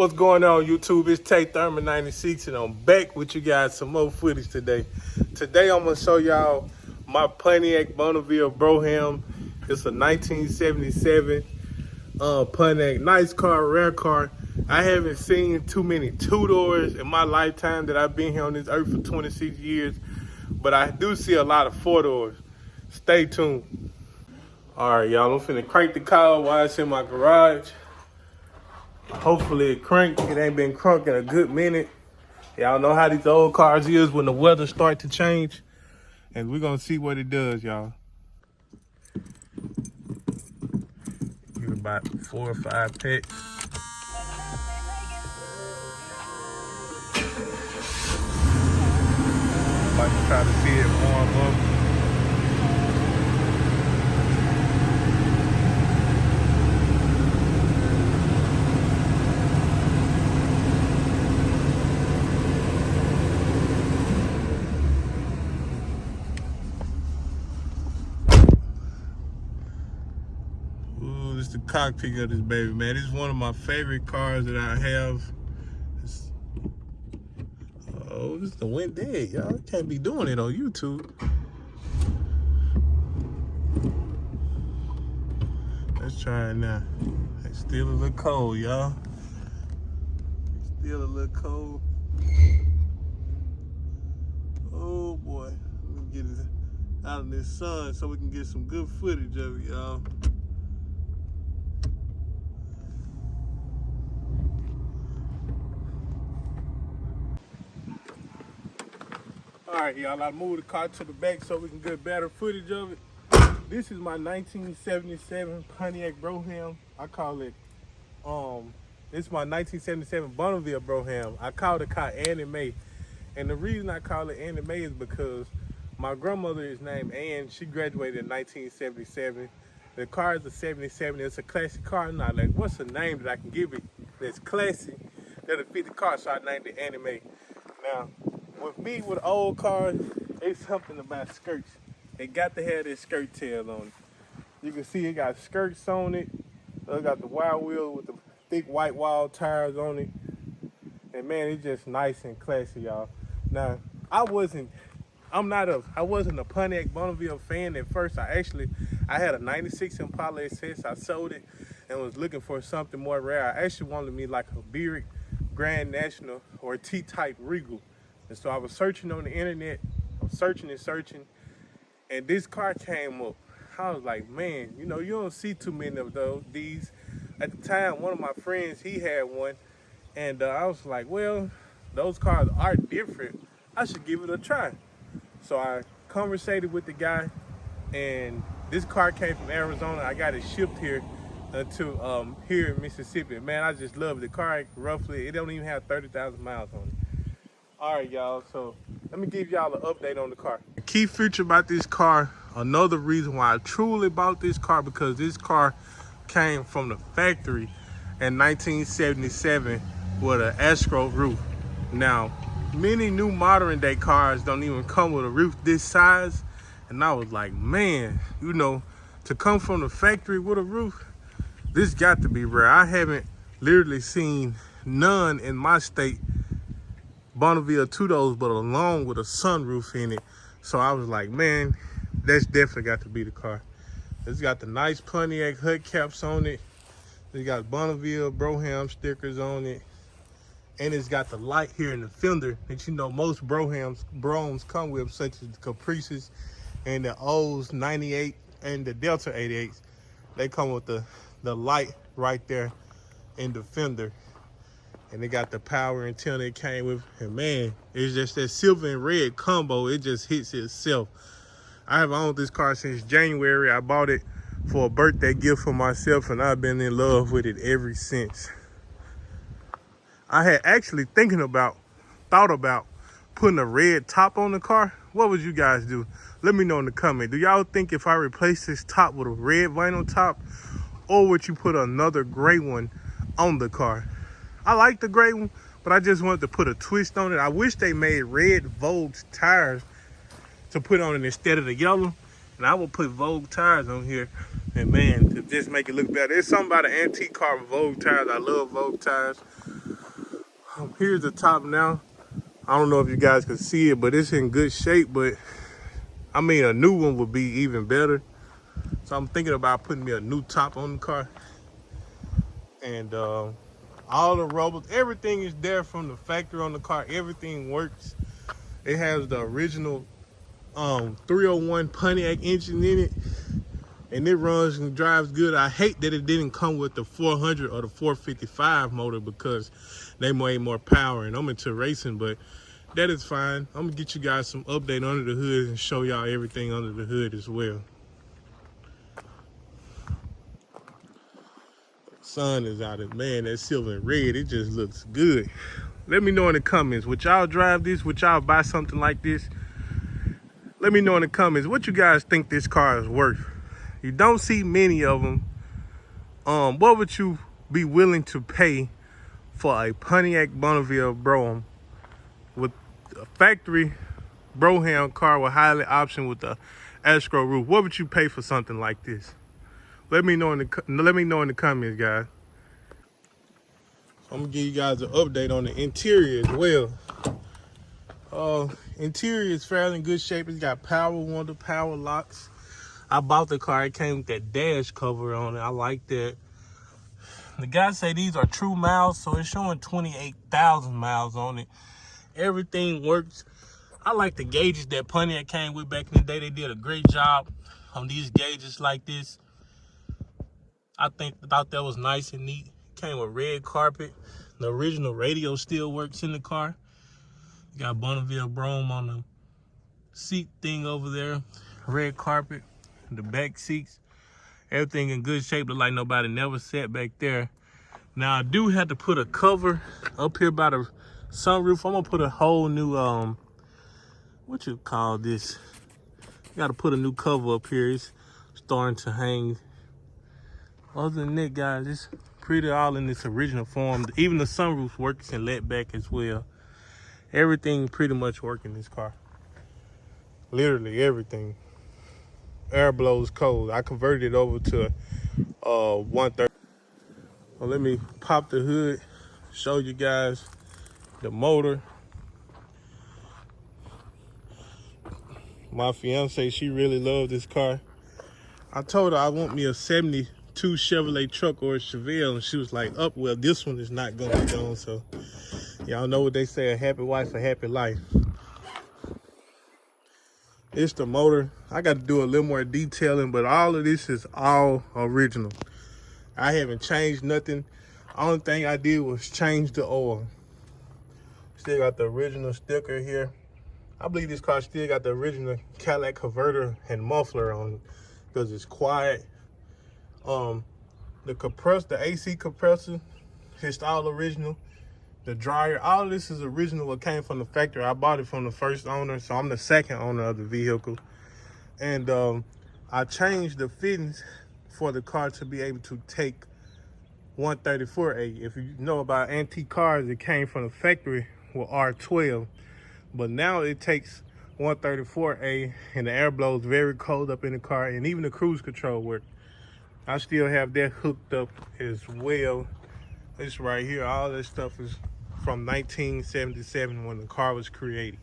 What's going on, YouTube? It's Tate Thurman 96, and I'm back with you guys some more footage today. Today I'm gonna show y'all my Pontiac Booneville Brougham. It's a 1977 Pontiac, nice car, rare car. I haven't seen too many two-doors in my lifetime that I've been here on this earth for 26 years, but I do see a lot of four-doors. Stay tuned. All right, y'all, I'm finna crank the car while it's in my garage. Hopefully it cranks. It ain't been crunk in a good minute. Y'all know how these old cars is when the weather start to change. And we're gonna see what it does, y'all. Give it about 4 or 5 pecks. About to try to see it warm up. This is the cockpit of this baby, man. This is one of my favorite cars that I have. Oh, this the went dead, y'all. Can't be doing it on YouTube. Let's try it now. It's still a little cold, y'all. Still a little cold. Oh boy, let me get it out in this sun so we can get some good footage of it, y'all. All right, y'all, I moved the car to the back so we can get better footage of it. This is my 1977 Pontiac Brougham. I call it, it's my 1977 Booneville Brougham. I call the car Annie Mae. And the reason I call it Annie Mae is because my grandmother is named Ann. She graduated in 1977. The car is a 77. It's a classic car. And I'm like, what's the name that I can give it that's classic that'll fit the car? So I named it Annie Mae. Now, with me, with old cars, it's something about skirts. They got to have this skirt tail on it. You can see it got skirts on it. It got the wide wheel with the thick white wall tires on it. And man, it's just nice and classy, y'all. Now, I wasn't a Pontiac Booneville fan at first. I had a 96 Impala SS. I sold it and was looking for something more rare. I actually wanted me like a Buick Grand National or a T-type Regal. And so I was searching on the internet, searching, and this car came up. I was like, man, you know, you don't see too many of these. At the time, one of my friends, he had one, and I was like, well, those cars are different. I should give it a try. So I conversated with the guy, and this car came from Arizona. I got it shipped here to here in Mississippi. Man, I just love the car. Roughly, it don't even have 30,000 miles on it. All right, y'all, so let me give y'all an update on the car. The key feature about this car, another reason why I truly bought this car, because this car came from the factory in 1977 with an Astro roof. Now, many new modern day cars don't even come with a roof this size, and I was like, man, you know, to come from the factory with a roof, this got to be rare. I haven't literally seen none in my state Bonneville two-doors, but along with a sunroof in it. So I was like, man, that's definitely got to be the car. It's got the nice Pontiac hood caps on it. It's got Bonneville Brougham stickers on it. And it's got the light here in the fender that you know most Broughams come with, such as the Caprices and the O's 98 and the Delta 88s. They come with the light right there in the fender. And they got the power antenna it came with. And man, it's just that silver and red combo. It just hits itself. I have owned this car since January. I bought it for a birthday gift for myself, and I've been in love with it ever since. I had actually thought about putting a red top on the car. What would you guys do? Let me know in the comment. Do y'all think if I replace this top with a red vinyl top, or would you put another gray one on the car? I like the gray one, but I just wanted to put a twist on it. I wish they made red Vogue tires to put on it instead of the yellow. And I will put Vogue tires on here. And man, to just make it look better. There's something about an antique car with Vogue tires. I love Vogue tires. Here's the top now. I don't know if you guys can see it, but it's in good shape. But I mean, a new one would be even better. So I'm thinking about putting me a new top on the car. And all the robots, everything is there from the factory on the car. Everything works. It has the original 301 Pontiac engine in it, and it runs and drives good. I hate that it didn't come with the 400 or the 455 motor because they made more power, and I'm into racing, but that is fine. I'm gonna get you guys some update under the hood and show y'all everything under the hood as well. Sun is out of, man, that silver and red, it just looks good. Let me know in the comments, would y'all drive this? Would y'all buy something like this? Let me know in the comments what you guys think this car is worth. You don't see many of them. What would you be willing to pay for a Pontiac Booneville Brougham with a factory Brougham car with highly option with the Astro roof? What would you pay for something like this? Let me know in the comments, guys. I'm gonna give you guys an update on the interior as well. Interior is fairly in good shape. It's got power window, power locks. I bought the car. It came with that dash cover on it. I like that. The guys say these are true miles, so it's showing 28,000 miles on it. Everything works. I like the gauges that Pontiac came with back in the day. They did a great job on these gauges like this. I thought that was nice and neat. Came with red carpet. The original radio still works in the car. Got Booneville Brougham on the seat thing over there. Red carpet. The back seats. Everything in good shape. Look like nobody never sat back there. Now I do have to put a cover up here by the sunroof. I'm gonna put a whole new what you call this? Gotta put a new cover up here. It's starting to hang. Other than that, guys, it's pretty all in its original form. Even the sunroof works and let back as well. Everything pretty much works in this car. Literally everything. Air blows cold. I converted it over to 130. Well, let me pop the hood, show you guys the motor. My fiance, she really loved this car. I told her I want me a 72 Chevrolet truck or a Chevelle, and she was like, "Up, well, this one is not gonna be gone." So y'all know what they say, a happy wife, a happy life. It's the motor. I got to do a little more detailing, but all of this is all original. I haven't changed nothing. Only thing I did was change the oil. Still got the original sticker here. I believe this car still got the original Cadillac converter and muffler on it because it's quiet. The compressor, the AC compressor, it's all original. The dryer, all of this is original. It came from the factory. I bought it from the first owner, so I'm the second owner of the vehicle. And I changed the fittings for the car to be able to take 134A. If you know about antique cars, it came from the factory with R12. But now it takes 134A, and the air blows very cold up in the car, and even the cruise control works. I still have that hooked up as well. This right here, all this stuff is from 1977 when the car was created.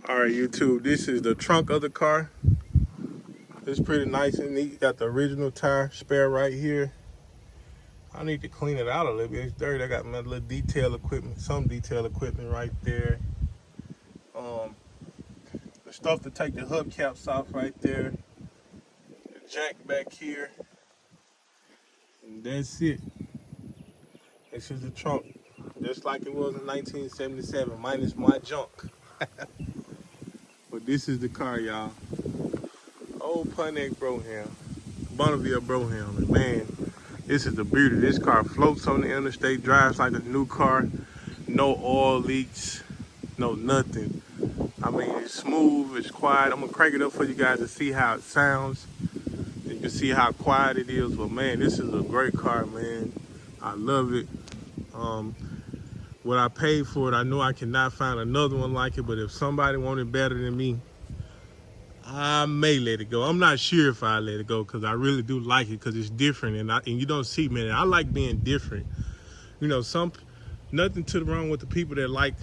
All right, YouTube, this is the trunk of the car. It's pretty nice and neat. Got the original tire spare right here. I need to clean it out a little bit. It's dirty. I got my little detail equipment, some detail equipment right there. The stuff to take the hubcaps off right there. The jack back here. And that's it. This is the trunk, just like it was in 1977, minus my junk. But this is the car, y'all. Old Pontiac Booneville Brougham. And man, this is the beauty. This car floats on the interstate, drives like a new car. No oil leaks, no nothing. I mean, it's smooth, it's quiet. I'm gonna crank it up for you guys to see how it sounds. You can see how quiet it is. But man, this is a great car, man. I love it. What I paid for it, I know I cannot find another one like it, but if somebody wanted better than me, I may let it go. I'm not sure if I let it go because I really do like it because it's different, and you don't see, man, I like being different. You know, some Nothing to the wrong with the people that like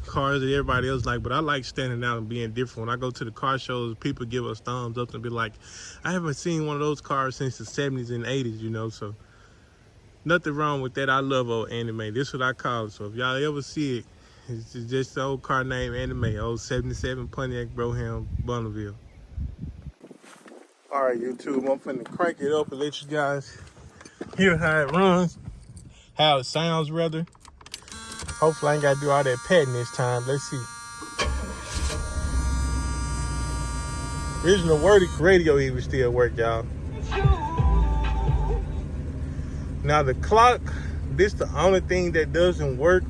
cars that everybody else like, but I like standing out and being different. When I go to the car shows, people give us thumbs up and be like, I haven't seen one of those cars since the 70s and 80s, you know, so nothing wrong with that. I love old anime. This is what I call it. So if y'all ever see it, it's just the old car named Anime, old 77 Pontiac Brougham Booneville. All right, YouTube, I'm finna crank it up and let you guys hear how it runs, how it sounds rather. Hopefully I ain't gotta do all that padding this time. Let's see. Original radio even still work, y'all. Now the clock, this the only thing that doesn't work.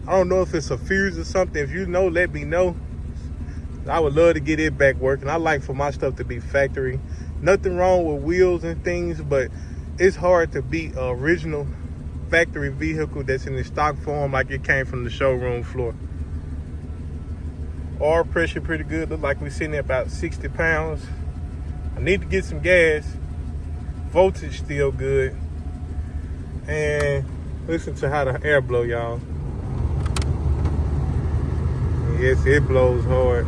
I don't know if it's a fuse or something. If you know, let me know. I would love to get it back working. I like for my stuff to be factory. Nothing wrong with wheels and things, but it's hard to beat an original factory vehicle that's in the stock form like it came from the showroom floor. Oil pressure pretty good. Look like we're sitting at about 60 pounds. I need to get some gas. Voltage still good. And listen to how the air blow, y'all. Yes, it blows hard.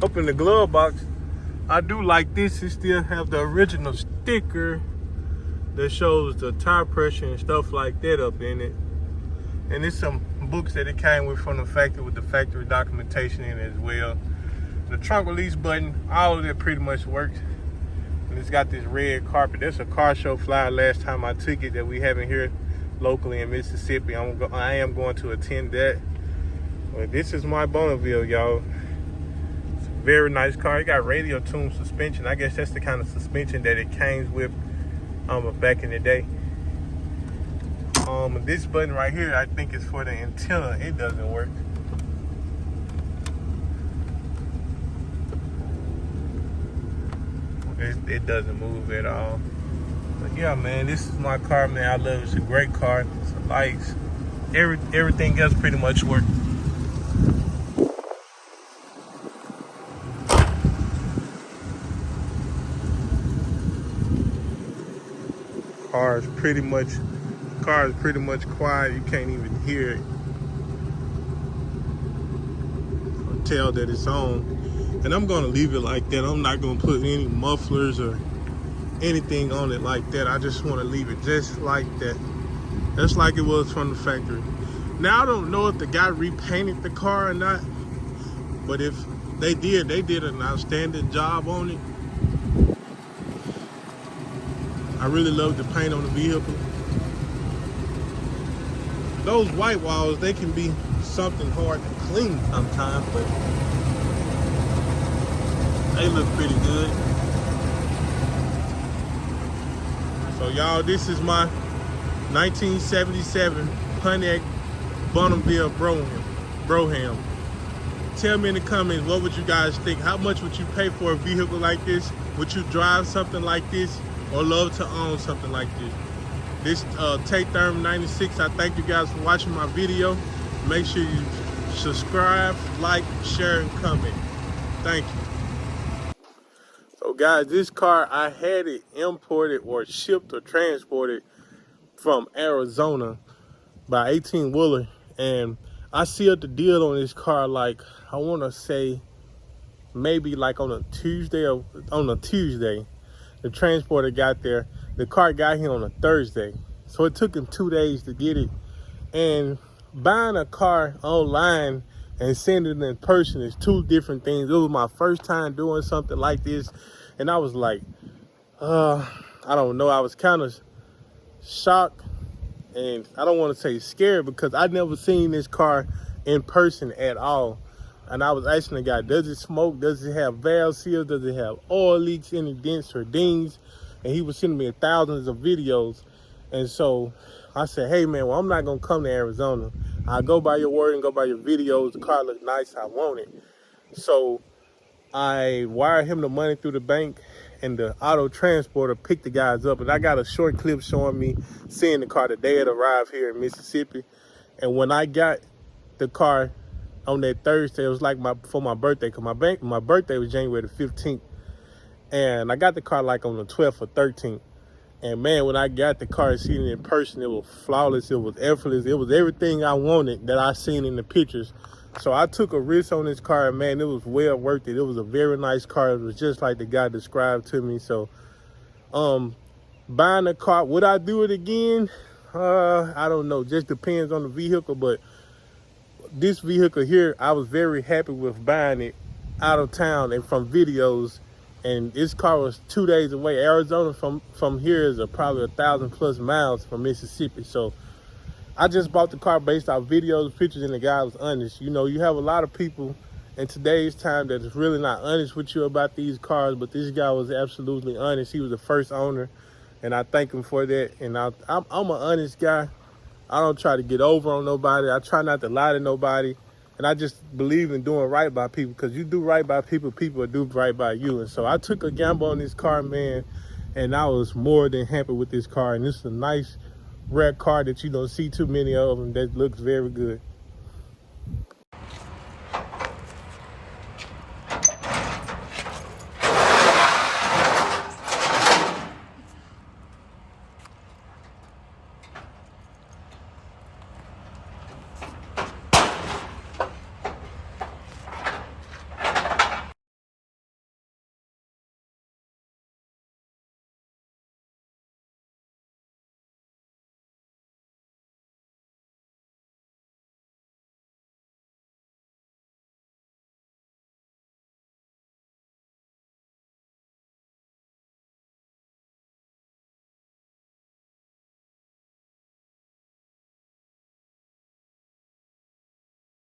Up in the glove box, I do like this. It still have the original sticker that shows the tire pressure and stuff like that up in it. And there's some books that it came with from the factory with the factory documentation in it as well. The trunk release button, all of it pretty much works. And it's got this red carpet. There's a car show flyer last time I took it that we have in here locally in Mississippi. I am going to attend that. But this is my Booneville, y'all. It's a very nice car. It got radio tuned suspension. I guess that's the kind of suspension that it came with back in the day. This button right here, I think is for the antenna. It doesn't work. It doesn't move at all. But yeah, man, this is my car, man. I love it. It's a great car. It's a lights. Everything else pretty much works. Car is pretty much quiet. You can't even hear it or tell that it's on. And I'm gonna leave it like that. I'm not gonna put any mufflers or anything on it like that. I just want to leave it just like that. Just like it was from the factory. Now I don't know if the guy repainted the car or not, but if they did an outstanding job on it. I really love the paint on the vehicle. Those white walls, they can be something hard to clean sometimes, but they look pretty good. So y'all, this is my 1977 Pontiac Booneville Brougham. Tell me in the comments, what would you guys think? How much would you pay for a vehicle like this? Would you drive something like this or love to own something like this? This Tate Therm 96, I thank you guys for watching my video. Make sure you subscribe, like, share, and comment. Thank you. So guys, this car, I had it imported or shipped or transported from Arizona by 18-wheeler. And I sealed the deal on this car, like, I want to say maybe like on a Tuesday. The transporter got there. The car got here on a Thursday. So it took him 2 days to get it. And buying a car online and sending it in person is two different things. It was my first time doing something like this. And I was like, I don't know. I was kind of shocked. And I don't want to say scared because I'd never seen this car in person at all. And I was asking the guy, does it smoke? Does it have valve seals? Does it have oil leaks, any dents or dings? And he was sending me thousands of videos. And so I said, hey man, well, I'm not gonna come to Arizona. I'll go by your word and go by your videos. The car looks nice, I want it. So I wired him the money through the bank and the auto transporter picked the guys up. And I got a short clip showing me seeing the car the day it arrived here in Mississippi. And when I got the car on that Thursday, it was like for my birthday, because my birthday was January the 15th. And I got the car like on the 12th or 13th. And man, when I got the car and seen it in person, it was flawless, it was effortless, it was everything I wanted that I seen in the pictures. So I took a risk on this car, and man, it was well worth it. It was a very nice car. It was just like the guy described to me. So buying a car, would I do it again? I don't know, just depends on the vehicle. But this vehicle here, I was very happy with buying it out of town and from videos. And this car was 2 days away. Arizona from here is probably 1,000+ miles from Mississippi. So I just bought the car based off videos, pictures, and the guy was honest. You know, you have a lot of people in today's time that is really not honest with you about these cars, but this guy was absolutely honest. He was the first owner, and I thank him for that. And I'm an honest guy. I don't try to get over on nobody. I try not to lie to nobody. And I just believe in doing right by people, because you do right by people, people will do right by you. And so I took a gamble on this car, man, and I was more than happy with this car. And this is a nice, rare car that you don't see too many of them that looks very good.